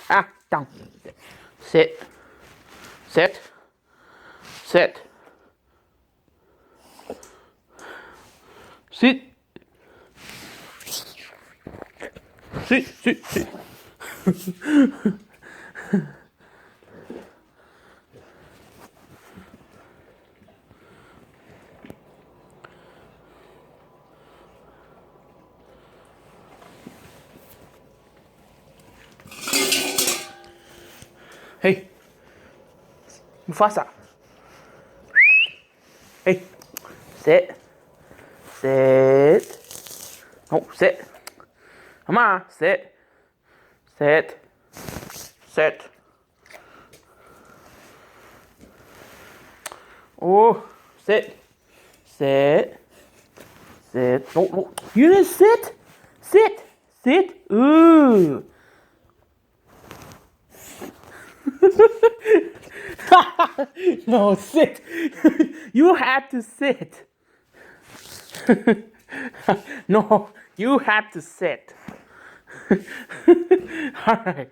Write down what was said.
Ah, down. Sit. Sit. Sit. Sit. Sit. Sit. Sit. Hey, Mufasa. Hey, sit. Sit. Oh, sit. Come on, sit. Sit. Sit. Oh, sit. Sit. Sit. No, no. You didn't sit. Sit. Sit. Ooh. No, sit. You had to sit. No, you had to sit. All right.